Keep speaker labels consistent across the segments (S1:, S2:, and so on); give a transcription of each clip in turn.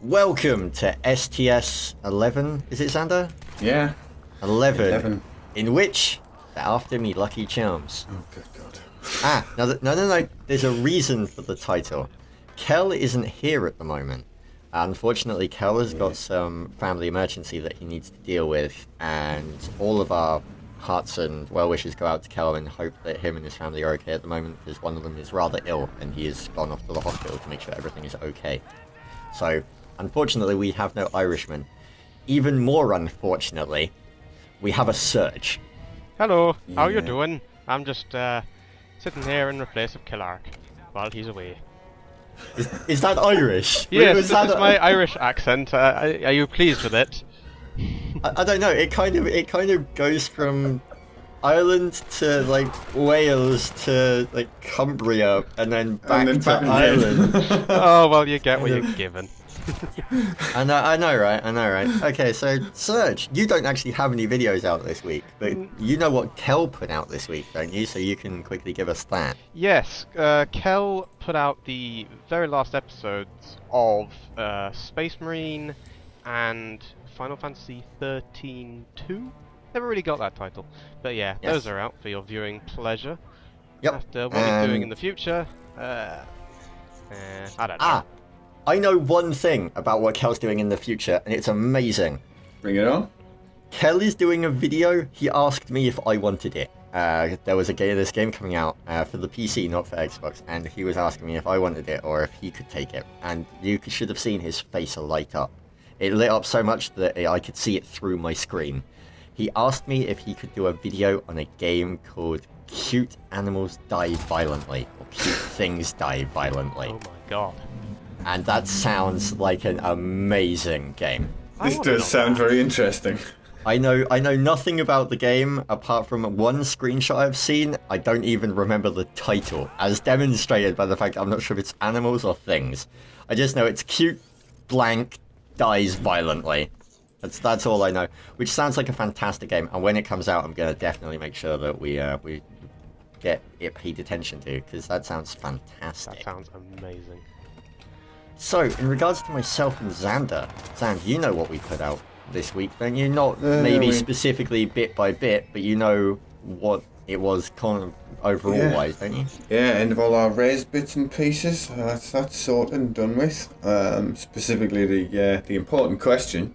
S1: Welcome to STS 11, is it, Xander?
S2: Yeah.
S1: 11. In which, they're after me lucky charms.
S2: Oh, good God.
S1: No. There's a reason for the title. Kel isn't here at the moment. Unfortunately, Kel has got some family emergency that he needs to deal with, and all of our hearts and well wishes go out to Kel and hope that him and his family are okay at the moment, because one of them is rather ill and he has gone off to the hospital to make sure everything is okay. So, unfortunately, we have no Irishman. Even more unfortunately, we have a Surge.
S3: Hello, how you doing? I'm just sitting here in the place of Killark while he's away.
S1: Is that Irish?
S3: Yes, this is my Irish accent. Are you pleased with it?
S1: I don't know. It kind of goes from Ireland to like Wales to like Cumbria and then back to Ireland.
S3: Oh well, you get what you're given.
S1: I know, right? Okay, so Serge, you don't actually have any videos out this week, but you know what Kel put out this week, don't you? So you can quickly give us that.
S3: Yes, Kel put out the very last episodes of Space Marine and Final Fantasy 13-2. Never really got that title, but yeah, yes. Those are out for your viewing pleasure.
S1: Yep.
S3: After what he's doing in the future, I don't know.
S1: I know one thing about what Kel's doing in the future, and it's amazing.
S2: Bring it on.
S1: Kel is doing a video. He asked me if I wanted it. There was this game coming out for the PC, not for Xbox, and he was asking me if I wanted it or if he could take it. And you should have seen his face light up. It lit up so much that I could see it through my screen. He asked me if he could do a video on a game called Cute Animals Die Violently, or Cute Things Die Violently.
S3: Oh my god.
S1: And that sounds like an amazing game.
S2: This does sound very interesting.
S1: I know nothing about the game apart from one screenshot I've seen. I don't even remember the title, as demonstrated by the fact I'm not sure if it's animals or things. I just know it's cute blank dies violently. That's all I know. Which sounds like a fantastic game, and when it comes out, I'm gonna definitely make sure that we get it paid attention to, because that sounds fantastic.
S3: That sounds amazing.
S1: So, in regards to myself and Xander, you know what we put out this week, don't you? Not maybe specifically bit by bit, but you know what it was kind of overall-wise, don't you?
S2: Yeah, and of all our raised bits and pieces, that's sorted and done with. Specifically the important question.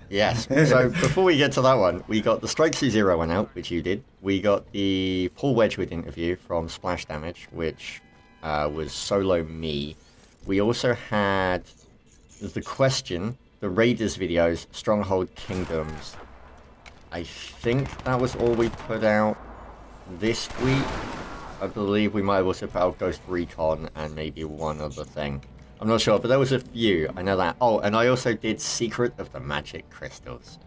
S1: Yes. So, before we get to that one, we got the Strike C0 one out, which you did. We got the Paul Wedgwood interview from Splash Damage, which was solo me. We also had the question, the Raiders videos, Stronghold Kingdoms. I think that was all we put out this week. I believe we might have also put out Ghost Recon and maybe one other thing. I'm not sure, but there was a few. I know that. Oh, and I also did Secret of the Magic Crystals.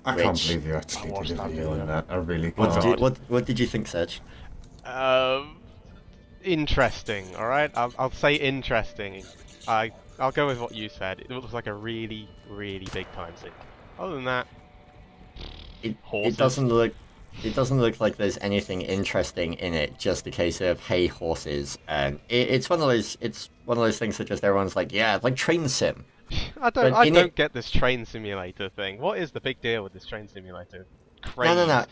S2: I can't believe you actually did a video on that. I really
S1: can't. What did you think, Serge?
S3: Interesting, alright? I'll say interesting. I'll go with what you said. It looks like a really, really big time scene. Other than that,
S1: it doesn't look like there's anything interesting in it. Just a case of hey horses, and it's one of those things that just everyone's like, yeah, like train sim.
S3: I don't get this train simulator thing. What is the big deal with this train simulator? Crazy.
S1: No.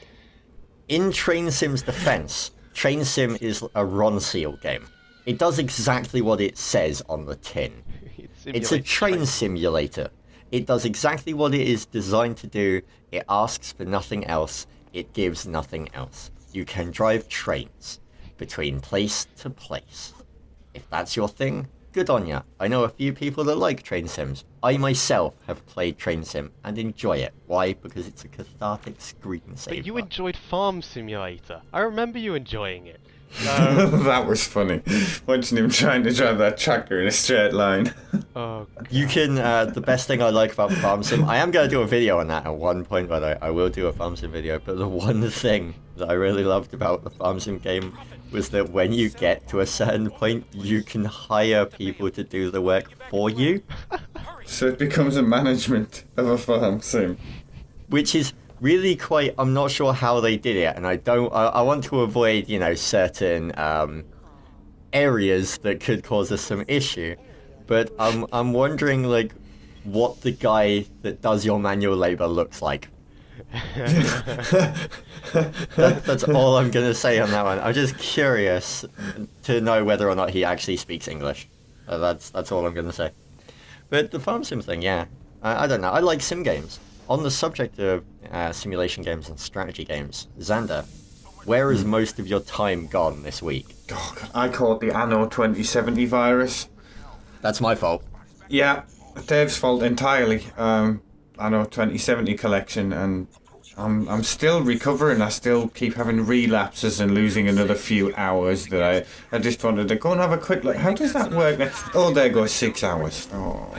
S1: In Train Sim's defense, Train Sim is a Ronseal game. It does exactly what it says on the tin. It's a train simulator. It does exactly what it is designed to do. It asks for nothing else. It gives nothing else. You can drive trains between place to place. If that's your thing, good on ya. I know a few people that like train sims. I myself have played Train Sim and enjoy it. Why? Because it's a cathartic screensaver.
S3: But you enjoyed Farm Simulator. I remember you enjoying it.
S2: That was funny. Watching him trying to drive that tractor in a straight line.
S3: Oh, God.
S1: You can, the best thing I like about Farm Sim, I am going to do a video on that at one point, but I will do a Farm Sim video, but the one thing that I really loved about the Farm Sim game was that when you get to a certain point, you can hire people to do the work for you.
S2: So it becomes a management of a Farm Sim.
S1: Which is really quite, I'm not sure how they did it, and I want to avoid, certain areas that could cause us some issue. but I'm wondering like what the guy that does your manual labor looks like. That's all I'm gonna say on that one. I'm just curious to know whether or not he actually speaks English. That's all I'm gonna say. But the farm sim thing, yeah, I don't know. I like sim games. On the subject of simulation games and strategy games, Xander, where has most of your time gone this week?
S2: Oh, God. I caught the Anno 2070 virus.
S1: That's my fault.
S2: Yeah, Dave's fault entirely. Anno 2070 collection, and I'm still recovering. I still keep having relapses and losing another few hours that I just wanted to go and have a quick look. How does that work? Oh, there goes 6 hours. Oh.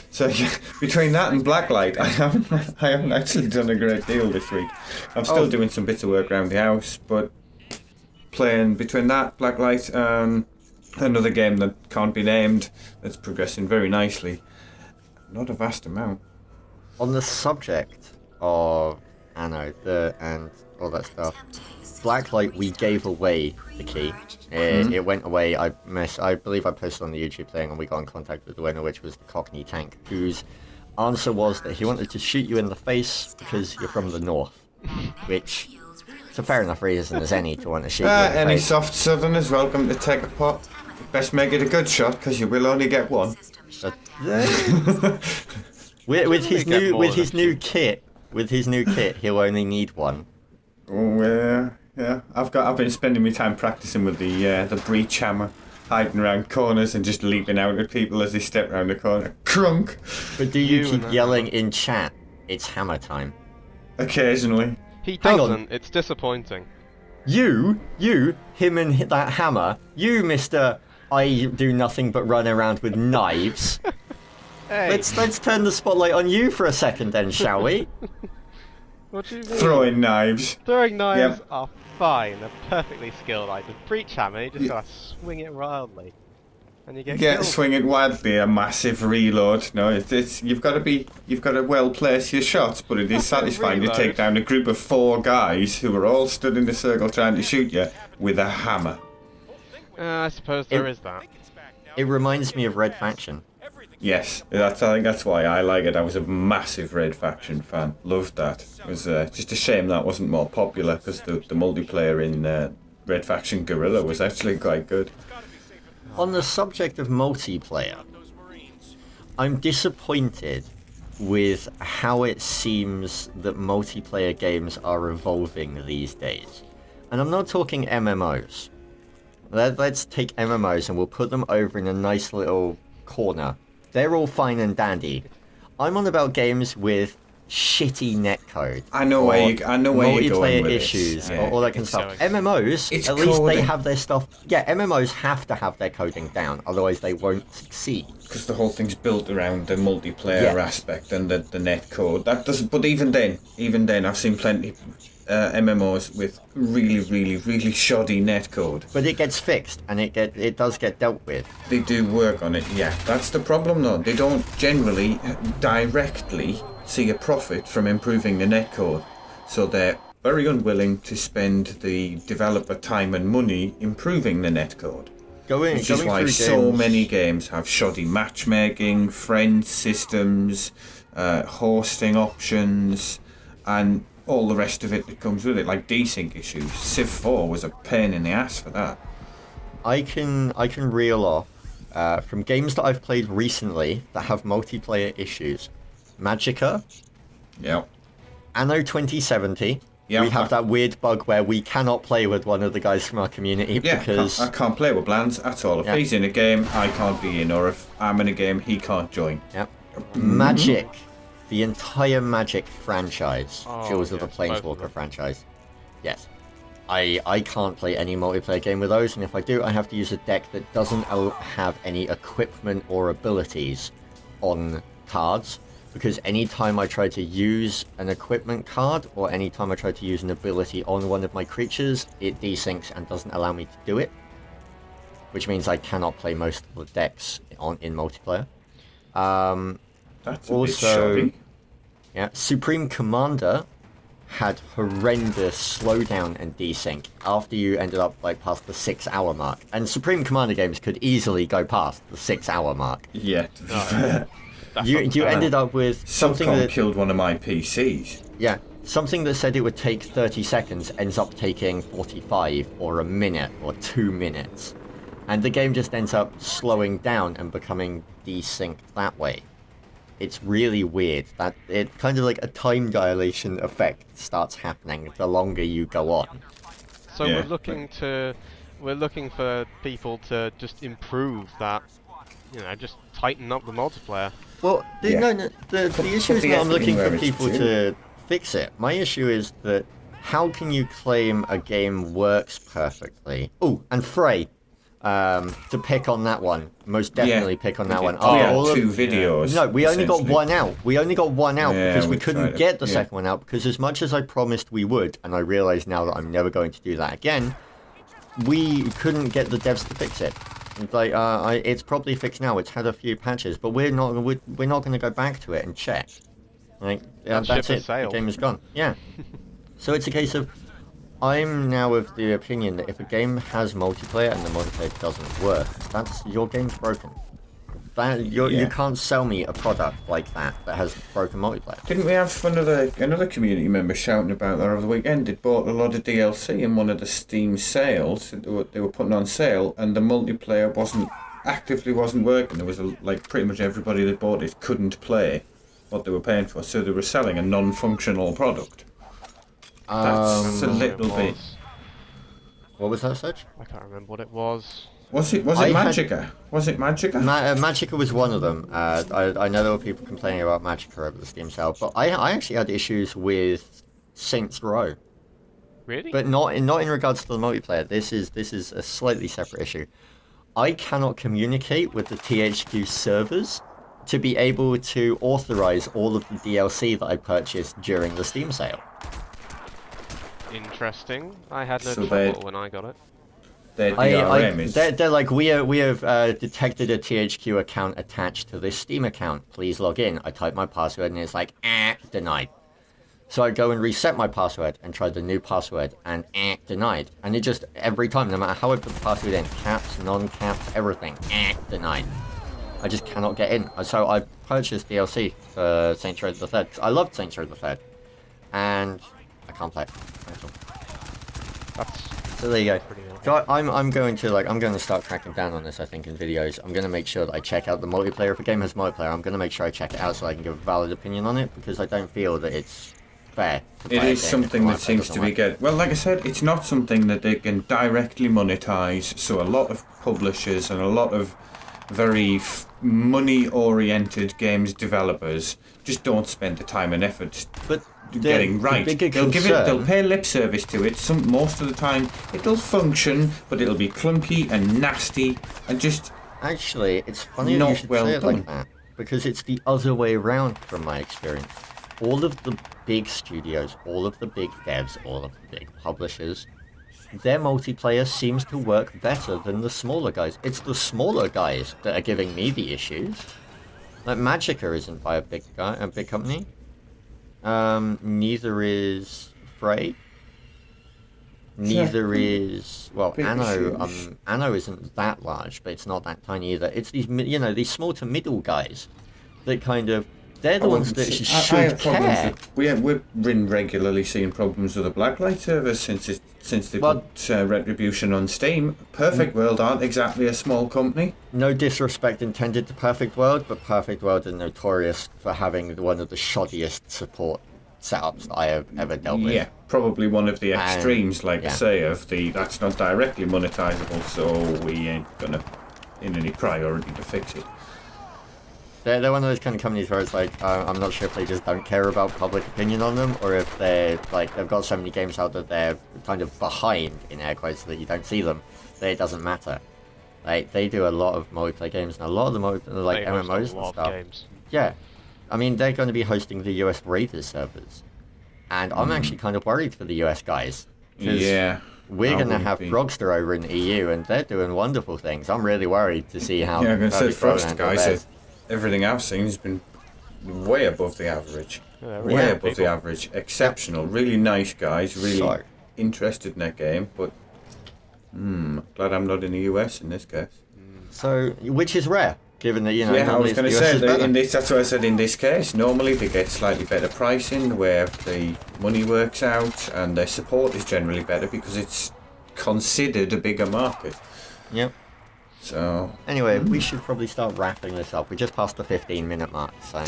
S2: So yeah, between that and Blacklight, I haven't actually done a great deal this week. I'm still doing some bits of work around the house, but playing between that, Blacklight, another game that can't be named, that's progressing very nicely. Not a vast amount.
S1: On the subject of Anno and all that stuff, Blacklight, we gave away the key. It went away. I believe I posted on the YouTube thing, and we got in contact with the winner, which was the Cockney Tank, whose answer was that he wanted to shoot you in the face because you're from the north, which is a fair enough reason as any to want to shoot you in the
S2: any
S1: face.
S2: soft southerners welcome to take a pot. Best make it a good shot because you will only get one.
S1: With his new kit, he'll only need one.
S2: Oh yeah. I've been spending my time practicing with the breach hammer, hiding around corners and just leaping out at people as they step around the corner. Crunk.
S1: But do you keep yelling in chat? It's hammer time.
S2: Occasionally.
S3: He doesn't. It's disappointing.
S1: You, him and that hammer. You, Mister. I do nothing but run around with knives.
S3: Hey.
S1: Let's turn the spotlight on you for a second, then, shall we?
S3: What do you mean?
S2: Throwing knives.
S3: Throwing knives are fine. They're perfectly skilled. Like the breach hammer, you just gotta swing it wildly, and you get killed.
S2: Swing it wildly. A massive reload. No, it's you've got to well place your shots, but it is satisfying to take down a group of 4 guys who are all stood in a circle trying to shoot you with a hammer.
S3: I suppose there is that.
S1: It reminds me of Red Faction.
S2: Yes, I think that's why I like it. I was a massive Red Faction fan. Loved that. It was just a shame that wasn't more popular because the multiplayer in Red Faction Guerrilla was actually quite good.
S1: On the subject of multiplayer, I'm disappointed with how it seems that multiplayer games are evolving these days. And I'm not talking MMOs. Let's take MMOs and we'll put them over in a nice little corner. They're all fine and dandy. I'm on about games with shitty netcode.
S2: I know where you're going
S1: multiplayer
S2: with
S1: issues,
S2: this.
S1: or all that kind of stuff. MMOs, at least they have their stuff. Yeah, MMOs have to have their coding down, otherwise they won't succeed.
S2: Because the whole thing's built around the multiplayer aspect and the netcode. That doesn't. But even then, I've seen plenty MMOs with really, really, really shoddy netcode.
S1: But it gets fixed, and it does get dealt with.
S2: They do work on it. Yeah, that's the problem though. They don't generally directly see a profit from improving the netcode, so they're very unwilling to spend the developer time and money improving the netcode. Which is why so many games have shoddy matchmaking, friend systems, hosting options, and all the rest of it that comes with it, like desync issues. Civ 4 was a pain in the ass for that.
S1: I can reel off from games that I've played recently that have multiplayer issues. Magicka.
S2: Yep.
S1: Anno 2070.
S2: Yep.
S1: We have that weird bug where we cannot play with one of the guys from our community because...
S2: I can't play with Blands at all. If he's in a game, I can't be in, or if I'm in a game, he can't join.
S1: Yep. Magic. The entire Magic franchise. Jewels of the Planeswalker franchise. Yes. I can't play any multiplayer game with those, and if I do, I have to use a deck that doesn't have any equipment or abilities on cards. Because anytime I try to use an equipment card, or anytime I try to use an ability on one of my creatures, it desyncs and doesn't allow me to do it. Which means I cannot play most of the decks in multiplayer.
S2: That's also,
S1: yeah, Supreme Commander had horrendous slowdown and desync after you ended up like past the 6-hour mark. And Supreme Commander games could easily go past the 6-hour mark.
S2: Yeah.
S1: You ended up with something
S2: Subcom
S1: that
S2: killed one of my PCs.
S1: Yeah, something that said it would take 30 seconds ends up taking 45 or a minute or 2 minutes. And the game just ends up slowing down and becoming desynced that way. It's really weird that it kind of like a time dilation effect starts happening the longer you go on.
S3: So
S2: Yeah.
S3: we're looking for people to just improve that, just tighten up the multiplayer.
S1: Well, the issue is
S2: the
S1: not I'm looking
S2: where
S1: for
S2: it's
S1: people
S2: due.
S1: to fix it. My issue is that how can you claim a game works perfectly? Oh, and Frey, to pick on that one, most definitely pick on that one.
S2: We
S1: After
S2: had
S1: all of-
S2: 2 videos.
S1: No, we only got
S2: essentially.
S1: one out. We only got one out
S2: Yeah,
S1: because we
S2: we
S1: couldn't
S2: tried it.
S1: get the
S2: Yeah.
S1: second one out because as much as I promised we would, and I realise now that I'm never going to do that again, we couldn't get the devs to fix it. It's like, it's probably fixed now. It's had a few patches, but we're not going to go back to it and check. Like,
S3: That
S1: that's
S3: ship has
S1: it.
S3: sailed.
S1: The game is gone. Yeah. So it's a case of, I'm now of the opinion that if a game has multiplayer and the multiplayer doesn't work, that's your game's broken. You
S2: Yeah.
S1: can't sell me a product like that has broken multiplayer.
S2: Didn't we have another community member shouting about that over the weekend? They'd bought a lot of DLC in one of the Steam sales that they were putting on sale, and the multiplayer wasn't working. There was pretty much everybody that bought it couldn't play what they were paying for, so they were selling a non-functional product. That's a little bit.
S1: What was that, Serge?
S3: I can't remember what it was.
S2: Was it
S1: I had-
S2: Magicka? Was it Magicka?
S1: Magicka was one of them. I know there were people complaining about Magicka over the Steam sale, but I actually had issues with Saints Row.
S3: Really?
S1: But not in regards to the multiplayer. This is a slightly separate issue. I cannot communicate with the THQ servers to be able to authorize all of the DLC that I purchased during the Steam sale.
S3: Interesting. I had no
S2: So
S3: trouble when I got it.
S2: Their DRM is...
S1: They're like, we have detected a THQ account attached to this Steam account. Please log in. I type my password and it's like, denied. So I go and reset my password and try the new password and denied. And it just, every time, no matter how I put the password in, caps, non-caps, everything, denied. I just cannot get in. So I purchased DLC for Saints Row the 3rd. I loved Saints Row the 3rd. And I can't play it.
S3: That's
S1: So there you go.
S3: pretty awful.
S1: So I'm going to start cracking down on this, I think, in videos. I'm going to make sure that I check out the multiplayer. If a game has multiplayer, I'm going to make sure I check it out so I can give a valid opinion on it, because I don't feel that it's fair to
S2: It
S1: play a
S2: is
S1: game
S2: something
S1: if
S2: that
S1: the
S2: seems
S1: multiplayer
S2: to be
S1: doesn't
S2: good. Well, like I said, it's not something that they can directly monetize, so a lot of publishers and a lot of very money-oriented games developers just don't spend the time and effort
S1: But
S2: getting right. They'll pay lip service to it. Most of the time, it'll function, but it'll be clunky and nasty and just...
S1: Actually, it's funny that
S2: Not
S1: you should
S2: well
S1: say it
S2: done.
S1: like that, because it's the other way around from my experience. All of the big studios, all of the big devs, all of the big publishers, their multiplayer seems to work better than the smaller guys. It's the smaller guys that are giving me the issues. Like Magicka isn't by a big company. Neither is Frey. Neither is
S2: Big
S1: Anno.
S2: issues.
S1: Anno isn't that large, but it's not that tiny either. It's these these small to middle guys that kind of they're the ones that should
S2: have problems
S1: care.
S2: we've been regularly seeing problems with the Blacklight service since they
S1: Well-
S2: put Retribution on Steam. Perfect World aren't exactly a small company.
S1: No disrespect intended to Perfect World, but Perfect World is notorious for having one of the shoddiest support setups that I have ever dealt with.
S2: Yeah, probably one of the extremes, like
S1: yeah.
S2: I say, of the that's not directly monetizable, so we ain't gonna in any priority to fix it.
S1: They're one of those kind of companies where it's like, I'm not sure if they just don't care about public opinion on them, or if they're like, they've got so many games out that they're kind of behind, in air quotes, so that you don't see them, that it doesn't matter. Like, they do a lot of multiplayer games, and a lot of the like
S3: They host
S1: MMOs
S3: a
S1: and
S3: lot of
S1: stuff.
S3: games.
S1: Yeah. I mean, they're going to be hosting the US Raiders servers. And I'm actually kind of worried for the US guys. 'Cause
S2: Yeah.
S1: we're
S2: I
S1: going to
S2: would
S1: have
S2: be.
S1: Frogster over in the EU, and they're doing wonderful things. I'm really worried to see how...
S2: Yeah, I'm gonna say
S1: Perfect World
S2: Frost
S1: handle
S2: guys.
S1: theirs.
S2: Everything I've seen has been way above the average. way above the average. Exceptional. Really nice guys. Really interested in that game. But glad I'm not in the US in this case.
S1: So, which is rare, given that, you know...
S2: Yeah, I was going to say,
S1: that
S2: that's what I said in this case. Normally they get slightly better pricing where the money works out and their support is generally better because it's considered a bigger market.
S1: Yep.
S2: So...
S1: Anyway, we should probably start wrapping this up. We just passed the 15-minute mark, so...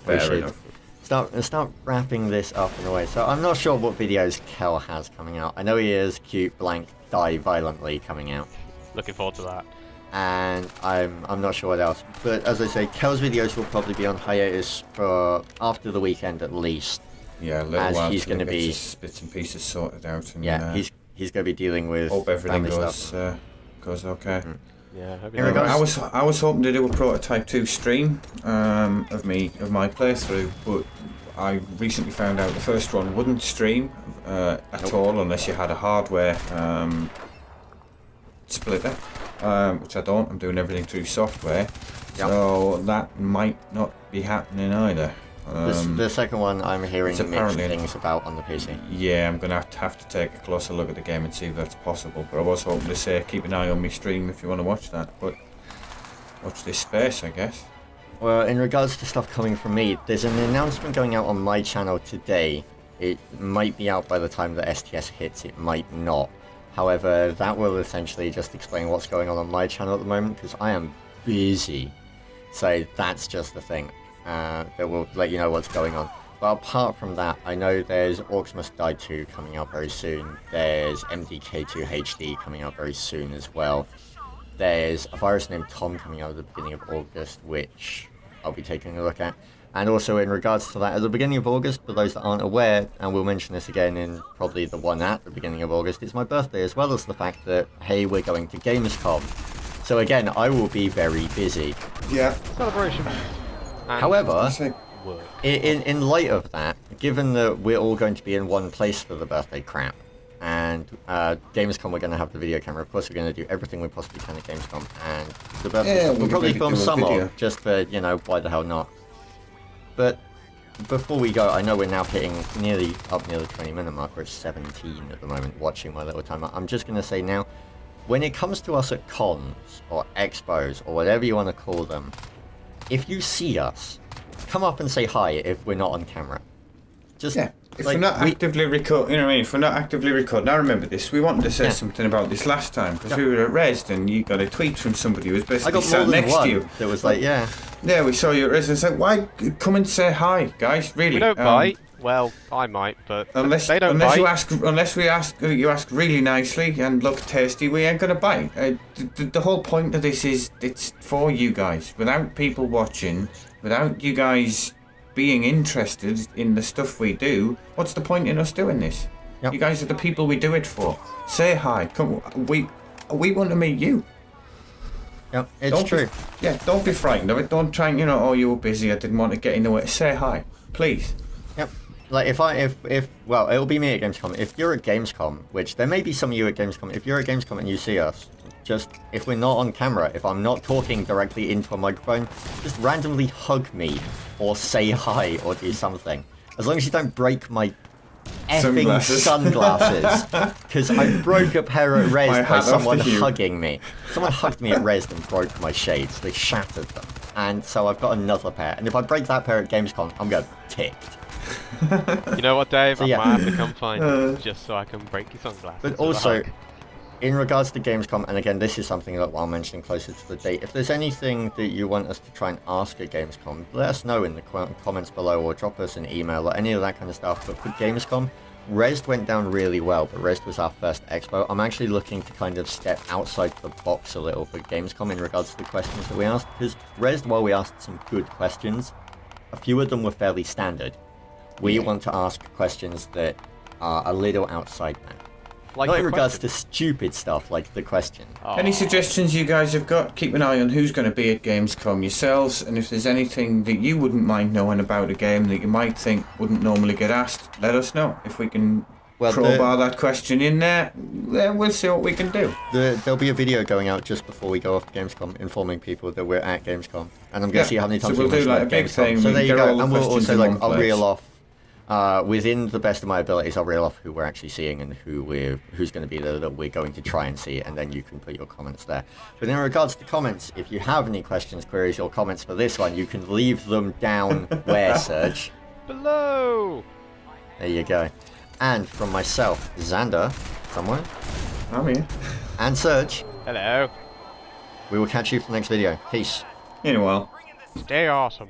S2: Fair enough.
S1: Start wrapping this up in a way. So I'm not sure what videos Kel has coming out. I know he is Cute Blank Die Violently coming out.
S3: Looking forward to that.
S1: And I'm not sure what else. But as I say, Kel's videos will probably be on hiatus for after the weekend at least.
S2: Yeah, a little while.
S1: He's going to be
S2: bits and pieces sorted out. And,
S1: he's going to be dealing with.
S2: Hope everything
S1: goes
S2: okay.
S3: Yeah,
S2: I was hoping to do a prototype 2 stream of my playthrough, but I recently found out the first one wouldn't stream at all unless you had a hardware splitter, which I don't. I'm doing everything through software, so that might not be happening either.
S1: The second one I'm hearing mixed things about on the PC.
S2: Yeah, I'm going to have to take a closer look at the game and see if that's possible. But I was hoping to say keep an eye on my stream if you want to watch that. But watch this space, I guess.
S1: Well, in regards to stuff coming from me, there's an announcement going out on my channel today. It might be out by the time the STS hits, it might not. However, that will essentially just explain what's going on my channel at the moment, because I am busy. So that's just the thing. That will let you know what's going on. But apart from that, I know there's Orcs Must Die 2 coming out very soon. There's MDK2 HD coming out very soon as well. There's a virus named Tom coming out at the beginning of August, which I'll be taking a look at. And also in regards to that, at the beginning of August, for those that aren't aware, and we'll mention this again in probably the one at the beginning of August, it's my birthday, as well as the fact that, hey, we're going to Gamescom. So again, I will be very busy.
S2: Yeah.
S3: Celebration.
S1: However, in light of that, given that we're all going to be in one place for the birthday crap, and Gamescom we're going to have the video camera, of course we're going to do everything we possibly can at Gamescom, and the birthday we'll probably film some of, just for, you know, why the hell not. But before we go, I know we're now hitting nearly the 20-minute mark, we're at 17 at the moment, watching my little timer. I'm just going to say now, when it comes to us at cons, or expos, or whatever you want to call them, if you see us, come up and say hi if we're not on camera. Just
S2: if we're not actively recording, you know what I mean? If we're not actively recording, I remember this. We wanted to say something about this last time because we were at Res and you got a tweet from somebody who was basically sat next to you.
S1: That was like, yeah,
S2: we saw you at Res and said, "Why come and say hi, guys? Really?"
S3: We don't bite. Well, I might, but they don't bite.
S2: Unless you ask really nicely and look tasty, we ain't gonna bite. The whole point of this is it's for you guys. Without people watching, without you guys being interested in the stuff we do, what's the point in us doing this? Yep. You guys are the people we do it for. Say hi. Come, we want to meet you.
S1: Yep, it's true.
S2: Don't be frightened of it. Don't try and, oh, you were busy, I didn't want to get in the way. Say hi, please.
S1: Yep. Like well, it'll be me at Gamescom. If you're at Gamescom, which there may be some of you at Gamescom, if you're at Gamescom and you see us, just, if we're not on camera, if I'm not talking directly into a microphone, just randomly hug me, or say hi, or do something. As long as you don't break my effing sunglasses. Because I broke a pair at Res by someone hugging me. Someone hugged me at Res and broke my shades. They shattered them. And so I've got another pair. And if I break that pair at Gamescom, I'm going ticked.
S3: You know what, Dave? I might have to come find you just so I can break your sunglasses.
S1: But also, in regards to Gamescom, and again, this is something that I'll mention closer to the date, if there's anything that you want us to try and ask at Gamescom, let us know in the comments below, or drop us an email, or any of that kind of stuff. But for Gamescom, Res went down really well, but Res was our first expo. I'm actually looking to kind of step outside the box a little for Gamescom in regards to the questions that we asked, because Res, while we asked some good questions, a few of them were fairly standard. We want to ask questions that are a little outside that. Like not in regards to stupid stuff like the question.
S2: Any suggestions you guys have got? Keep an eye on who's going to be at Gamescom yourselves, and if there's anything that you wouldn't mind knowing about a game that you might think wouldn't normally get asked, let us know. If we can
S1: Well,
S2: crowbar that question in there, then we'll see what we can do.
S1: There'll be a video going out just before we go off to Gamescom, informing people that we're at Gamescom, and I'm going to see how many times
S2: we'll
S1: we
S2: do like a big
S1: Gamescom.
S2: thing.
S1: So there you go, and we'll
S2: questions
S1: also
S2: in
S1: like
S2: one
S1: I'll
S2: place.
S1: reel off within the best of my abilities. I'll reel off who we're actually seeing and who's going to be there that we're going to try and see, and then you can put your comments there. But in regards to comments, if you have any questions, queries, or comments for this one, you can leave them down where, Serge?
S3: Below!
S1: There you go. And from myself, Xander, somewhere,
S2: I'm here.
S1: and Serge,
S3: Hello.
S1: we will catch you for the next video. Peace.
S2: In a while.
S3: Stay awesome.